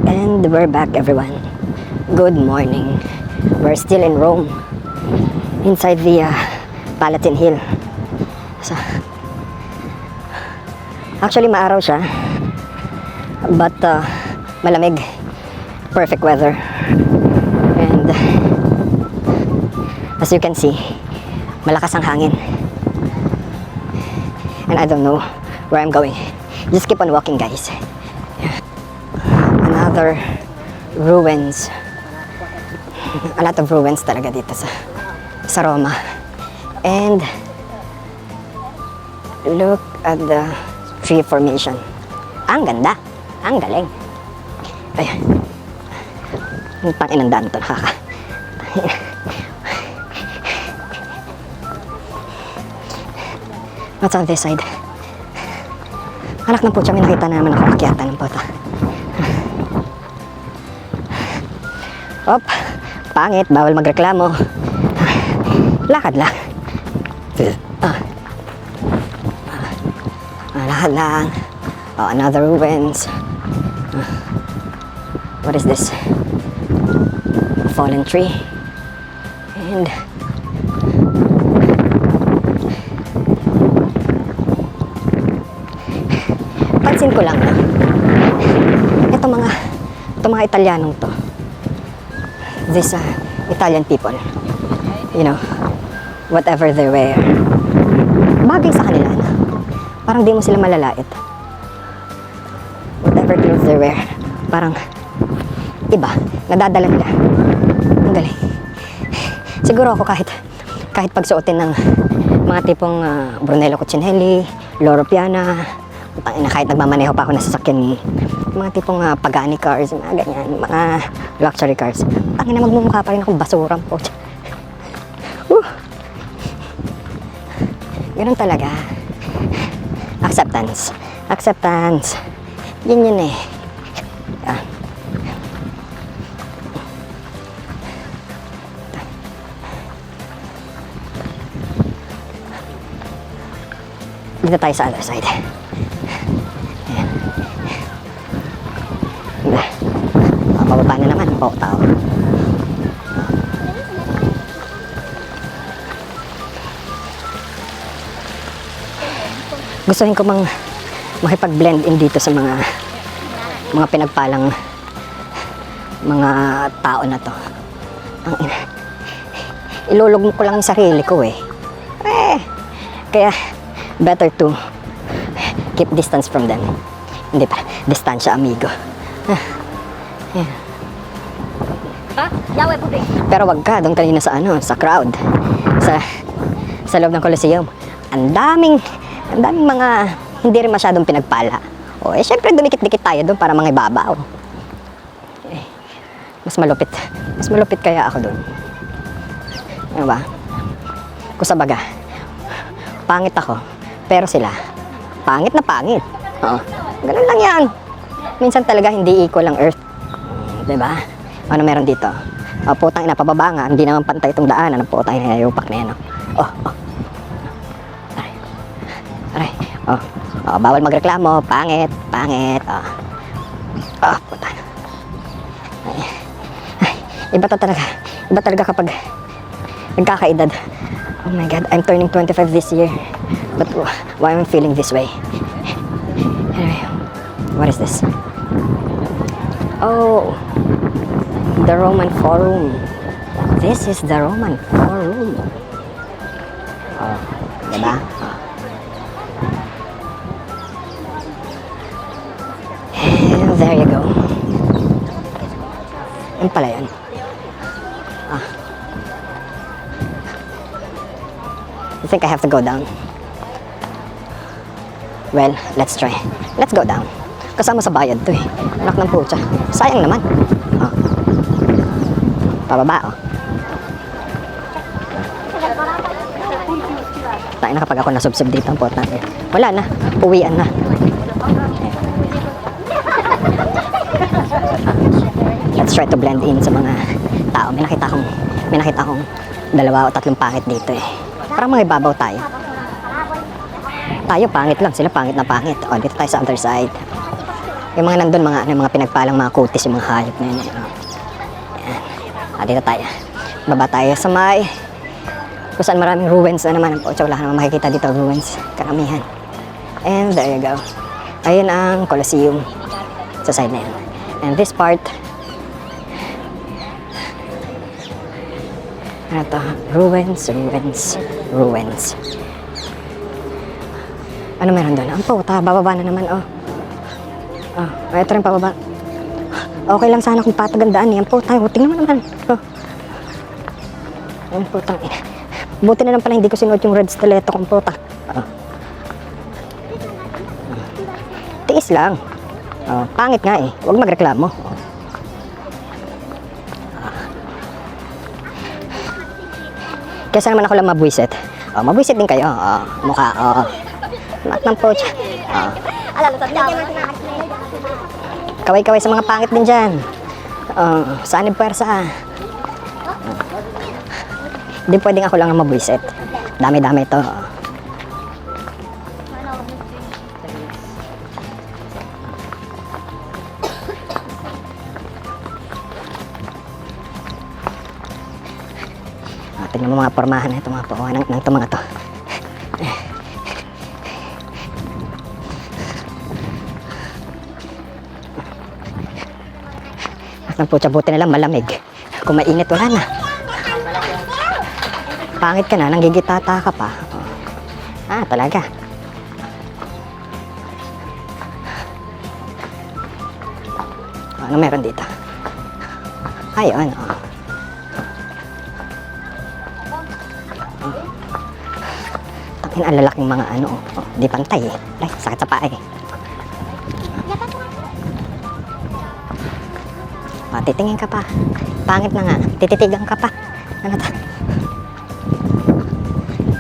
And we're back, everyone. Good morning. We're still in Rome, inside the Palatine Hill. So, actually maaraw siya, but malamig. Perfect weather. And as you can see, malakas ang hangin. And I don't know where I'm going. Just keep on walking, guys. Another ruins. A lot of ruins talaga dito sa Roma. And look at the tree formation. Ang ganda. Ang galing. Ayan. Yung pang-inandaan to. What's on this side? Anak ng putya, may nakita naman ako akyatan ng puta. Op, pangit, bawal magreklamo. Lakad lang. Lakad lang. Oh, another ruins. What is this? A fallen tree. And pansin ko lang na itong mga Italianong to, this Italian people, you know, whatever they wear, bagay sa kanila na parang di mo sila malalait. Whatever clothes they wear, parang iba, nadadala nila. Ang galing. Siguro ako kahit pagsuotin ng mga tipong Brunello Cucinelli, Loro Piana, kahit nagmamaneho pa ako ng sasakyan, mga tipong Pagani cars, mga ganyan, mga luxury cars, tangina, magmumukha pa rin akong basurang po. Ganun talaga. Acceptance. Yun eh. Dito tayo sa other side. Pababa na naman po tao. Gustuhin ko makipag-blend in dito sa mga pinagpalang mga tao na to. Ilulog ko lang yung sarili ko eh. Kaya better to keep distance from them. Hindi pa, distansya amigo. Yeah. Pero wag ka doon kanina sa crowd, sa loob ng Colosseum. Ang daming mga hindi rin masyadong pinagpala. O syempre dumikit-dikit tayo doon para mga ibabaw. Mas malupit kaya ako doon. Ano ba? Kung sa baga, pangit ako, pero sila pangit na pangit. Oo. Ganun lang yan. Minsan talaga hindi equal ang earth. Diba? Ano meron dito? Putang ina, pababa nga. Hindi naman pantay itong daanan. Ang putang ina, yupak na yan. Aray. Bawal magreklamo. Pangit. Putang. Iba talaga kapag nagkakaedad. Oh my God, I'm turning 25 this year. But why am I feeling this way? Anyway, what is this? Oh, the Roman Forum. This is the Roman Forum. Oh, diba? And there you go. Yan pala yan. I think I have to go down. Well, let's try. Let's go down. Kasama sa bayad to eh. Anak ng putya. Sayang naman. Pababa Tayo na kapag ako nasubsob dito ang pot natin. Wala na. Uwian na. Let's try to blend in sa mga tao. May nakita akong 2 o 3 pangit dito eh. Parang mga ibabaw tayo. Tayo pangit lang, sila pangit na pangit. O, dito tayo sa other side. Yung mga nandun, mga, ano, mga pinagpalang mga kutis, yung mga hayop na yun. Ayan. Dito tayo. Baba tayo sa may kung saan maraming ruins na naman. Pocha, wala ka naman makikita dito, ruins. Karamihan. And there you go. Ayun ang Colosseum sa side na yun. And this part, ano to? Ruins. Ano meron doon? Ang puta, bababa na naman, oh. Oh, ito rin pababa. Okay lang sana kung patagandaan niya. Ang puta, tingnan mo naman. Oh. Ang putang ina. Buti na lang pala hindi ko sinuot yung red stiletto kung puta. Oh. Tiis lang. Oh, pangit nga eh. Huwag magreklamo. Oh. Kesa naman ako lang mabwisit. Oh, mabwisit din kayo. Oh, mukha. Oh. Mat ng pocha. Oh. Kaway-kaway sa mga pangit din dyan. Oh, saan yung pwersa? Hindi pwedeng ako lang ang mabwisit. Dami-dami ito. Tingnan mo mga pormahan na ito, mga pauhan ng ito mga to. Ang putya, buti na lang malamig. Kung mainit, wala na. Pangit ka na, nanggigitata ka pa. Ah, talaga. Ano meron dito? Ayun, oh. Tangin, ang lalaking mga ano, oh. Di pantay eh. Ay, sakit sa paa eh. Oh, titingin ka pa. Pangit na nga. Tititigan ka pa. Ano ta?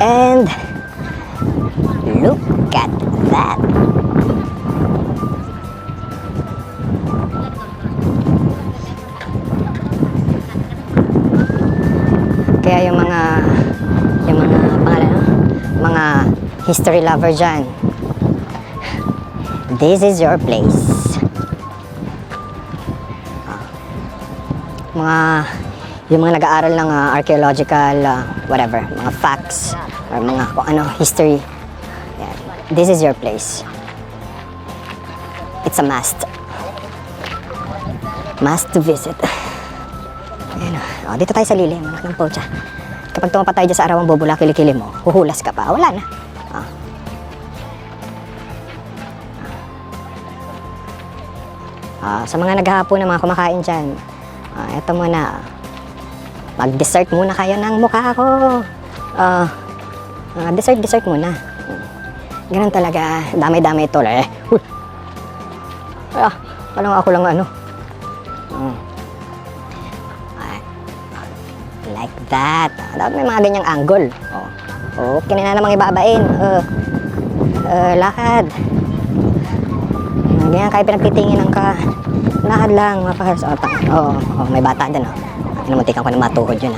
And look at that. Kaya yung mga pangalan, no? Mga history lover dyan, this is your place. Yung mga nag-aaral ng archaeological whatever, mga facts or mga kung ano, history. Yeah. This is your place. It's a must. Must to visit. Ayan, oh, dito tayo sa lilim, anak ng pocha. Kapag tumapa tayo dyan sa arawang bubula, kilikili mo, huhulas ka pa. Wala na. Oh. Sa mga naghahapon na mga kumakain dyan, eto muna. Mag-dessert muna kayo ng mukha ko. Dessert muna. Ganun talaga. Dami-dami ito. Walang ako lang ano. Like that. Dapat may mga ganyang angle. Okay na namang ibabain. Lakad. Ganyan kayo pinagtitinginan ka. Lakad lang. May bata dyan. Namuntikan ko na matuhod yun.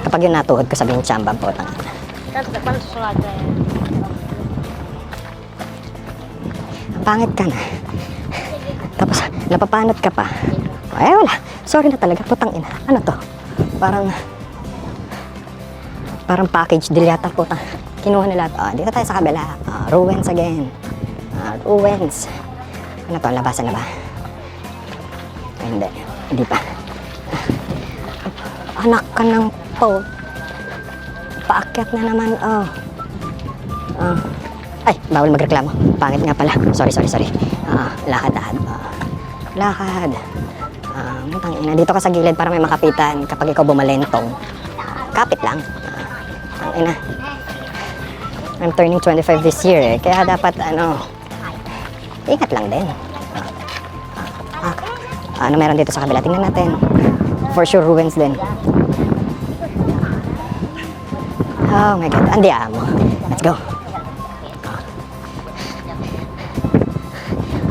Kapag yun natuhod ko, sabihin tsambang po. Pangit ka na. Tapos napapanot ka pa. Ay wala. Sorry na talaga. Putang ina. Ano to? Parang package deal yata po. Kinuha nila. Dito tayo sa kabila. Ruins again. Ruins. Ano to? Labasan na ba? Hindi. Hindi pa. Anak ka ng po. Paakyat na naman. Ay, bawal magreklamo. Pangit nga pala. Sorry. Lakad. Lakad. Tangina. Dito ka sa gilid para may makapitan kapag ikaw bumalentong. Kapit lang. Tangina. I'm turning 25 this year eh. Kaya dapat ingat lang din. Ano meron dito sa kabila? Tingnan natin. For sure, ruins din. Oh my God. Andiyan mo. Let's go.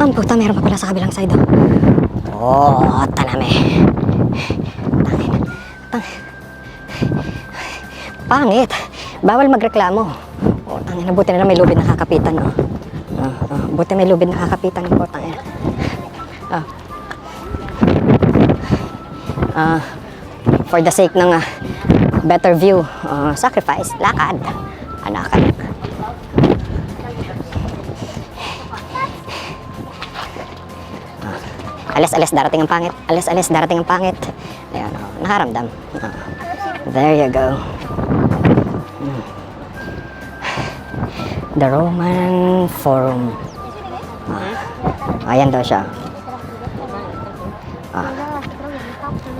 Ang puta, meron pa pala sa kabilang side. Taname. Pangit. Bawal magreklamo. Tangina, buti na lang may lubid nakakapitan. Buti may lubid nakakapitan ng putang ina. For the sake ng better view, sacrifice, lakad. Anakan. Alis-alis darating ang pangit. Alis-alis darating ang pangit. Ayan, nakaramdam. There you go. The Roman Forum. Ayan daw siya.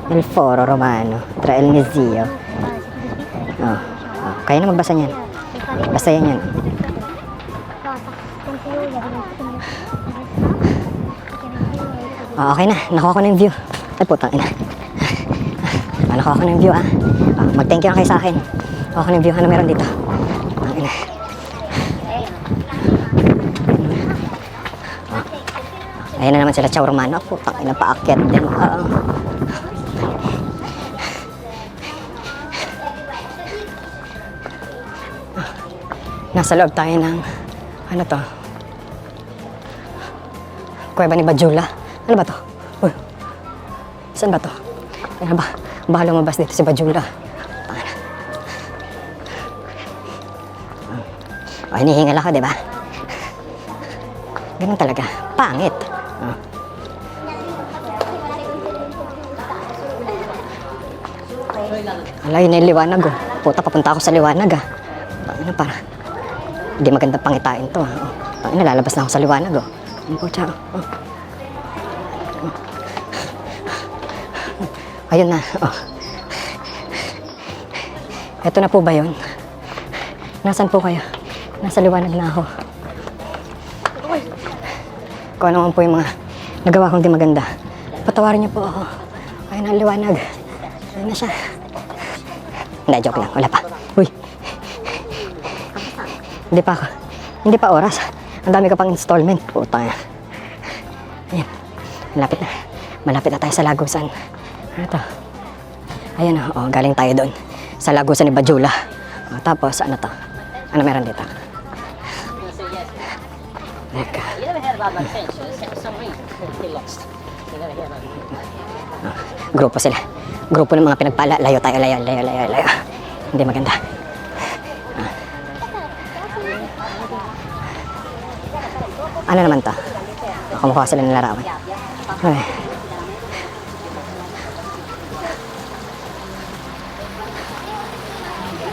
Il Foro Romano tra il Museo. Kaya na magbasa niyan. Basta yan yan. Okay na, nakuha ko na yung view. Ay putang ina. Nakuha ko na yung view mag-thank you na kayo sa akin. Nakuha ko na yung view. Ano meron dito? Putang ina. Ayan na naman sila, Chow Romano. Putang ina, paakyat din. Nasa loob tayo ng, ano to? Kuweba ni Bajula. Ano ba to? Uy, saan ba to? Ano ba? Baka lumabas dito si Bajula. Hinihingal ako, di ba? Ganun talaga. Pangit. Alay, yun na yung liwanag, Puta, papunta ako sa liwanag, Ano para? Hindi maganda pangitain to, lalabas na ako sa liwanag, Puta, Ayun na, Eto na po ba yun? Nasaan po kayo? Nasa liwanag na ako. Kung ano man po yung mga nagawa kong di maganda, patawarin niyo po ako. Ayun na liwanag. Ayun na siya. Hindi, joke lang. Wala pa. Uy. Hindi pa ako. Hindi pa oras. Ang dami ka pang installment. Puta nga. Ayan. Malapit na. Malapit na tayo sa Lagusan. Ano to? Ayan na. Galing tayo doon. Sa Lagusan ni Bajula. Tapos, ano to? Ano meron dito? Teka. Grupo sila. Grupo ng mga pinagpala. Layo tayo, layo. Hindi maganda. Ano naman to? Kumukuha sila ng larawan. Okay.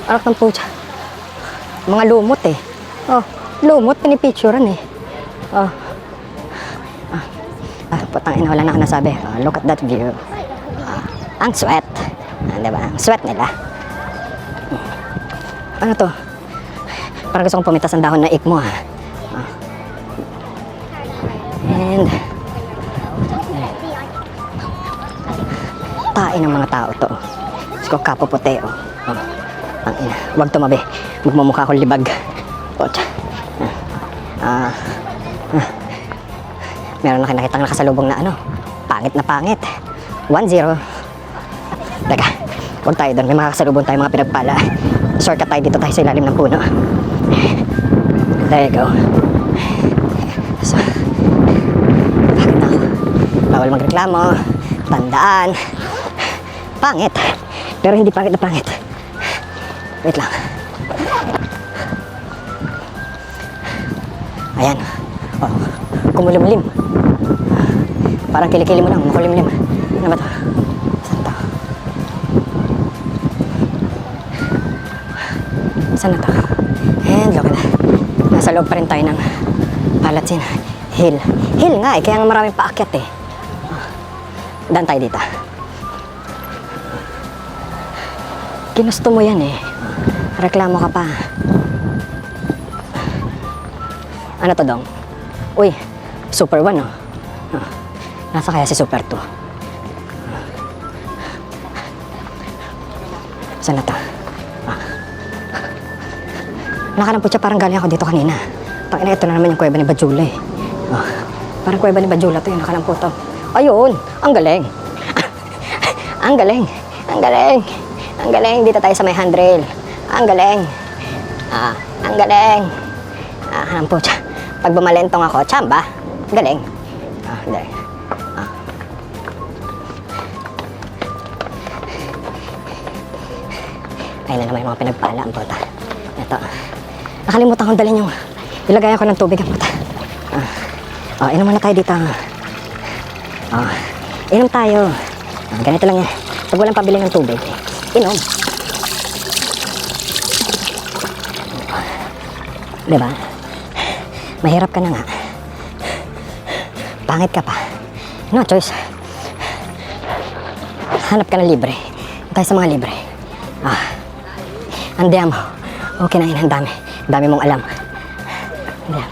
Anak ng pucha. Mga lumot lumot, pinipicturean putang ina, wala na ako nasabi. Look at that view. Ang sweat. Diba? Ang sweat nila. Ano to? Parang gusto kong pumitas ang dahon na ikmo, And tain ng mga tao to. Gusto ko kapopote, Ang ina. Huwag tumabi. Magmumukha akong libag. Pucha. Meron na kinakitang nakasalubong na pangit na pangit. 1-0. Teka, huwag tayo doon. May mga kasalubong tayo, mga pinagpala. Shortcut tayo dito tayo sa ilalim ng puno. There you go. So, bakit na ako? Bawal magreklamo. Tandaan. Pangit. Pero hindi pangit na pangit. Wait lang. Ayan. Kumulimlim. Parang kilikili mo lang, makulimlim. Ano ba ito? Saan ito? Saan na ito? And look na. Nasa loob pa rin tayo ng Palatsin Hill. Hill nga kaya nga maraming paakyat Daan tayo dito. Ginusto mo yan Reklamo ka pa. Ano to, Dong? Uy, Super 1, Nasa kaya si Super 2? Saan na to? Nakalang po siya, parang galing ako dito kanina. Ito na naman yung kuweba ni Bajula Parang kuweba ni Bajula to, yung nakalang po to. Ayun, ang galing. Ang galing. Ang galing. Ang galing, dito tayo sa may handrail. Ang galing. Ang galing. Alam po siya. Pag bumalentong ako, tsamba. Galing. Galing. Ayun na naman yung mga pinagpala ang puta. Ito. Nakalimutan kong dalhin yung ilagay ako ng tubig ang puta. Inom muna tayo dito. Inom tayo. Ganito lang yan. Pag walang pabili ng tubig, inom. Diba? Mahirap ka na nga. Pangit ka pa. No choice. Hanap ka ng libre. Tayo sa mga libre. Andiyan mo. Okay na yun. Ang dami. Ang dami mong alam. Andiyan.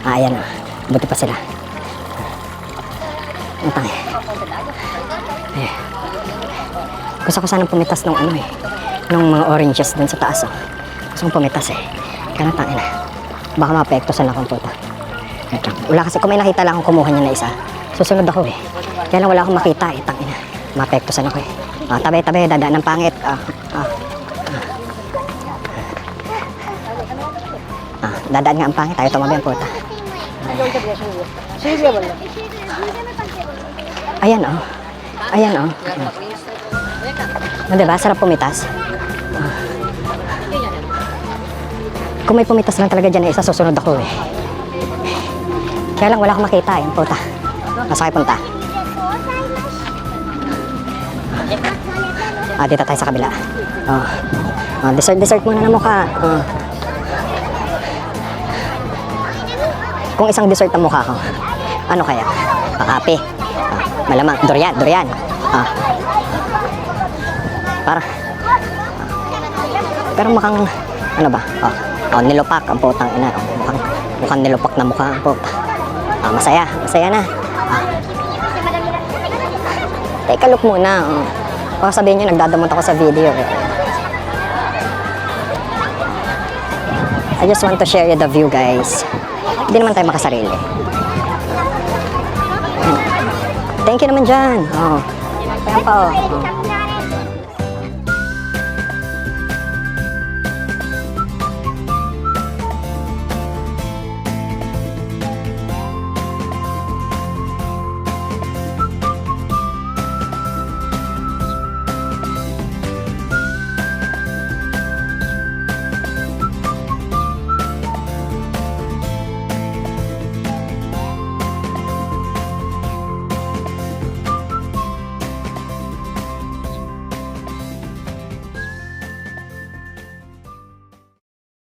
Ayan na. Buti pa sila. Ang tangi. Gusto ko sanang pumitas nung nung mga oranges dun sa taas. Gusto kong pumitas Kaya tangin na. Baka maapektusan akong puta. Wala kasi, kung may nakita lang akong kumuha niya na isa, susunod ako Kaya lang wala akong makita tangin na. Maapektusan ako tabi-tabi, dadaan ng pangit. Dadaan nga ang pangit, tayo tumabi ang puta. Ayan Ayan diba? Sarap pumitas. Kung may pumitas lang talaga dyan isa, susunod ako Kaya lang wala akong makita puta. Nasa kayo punta? Dito tayo sa kabila. Dessert muna ng mukha. Kung isang dessert ang mukha ko, ano kaya? Api. Malamang. Durian. Pero mukhang, ano ba? Nilupak ang putang ina. Mukhang nilupak na mukha ang puta. Masaya na. Teka, look muna. Baka sabihin nyo, nagdadamot ako sa video I just want to share you the view, guys. Hindi naman tayo makasarili. Thank you naman dyan. Ayan pa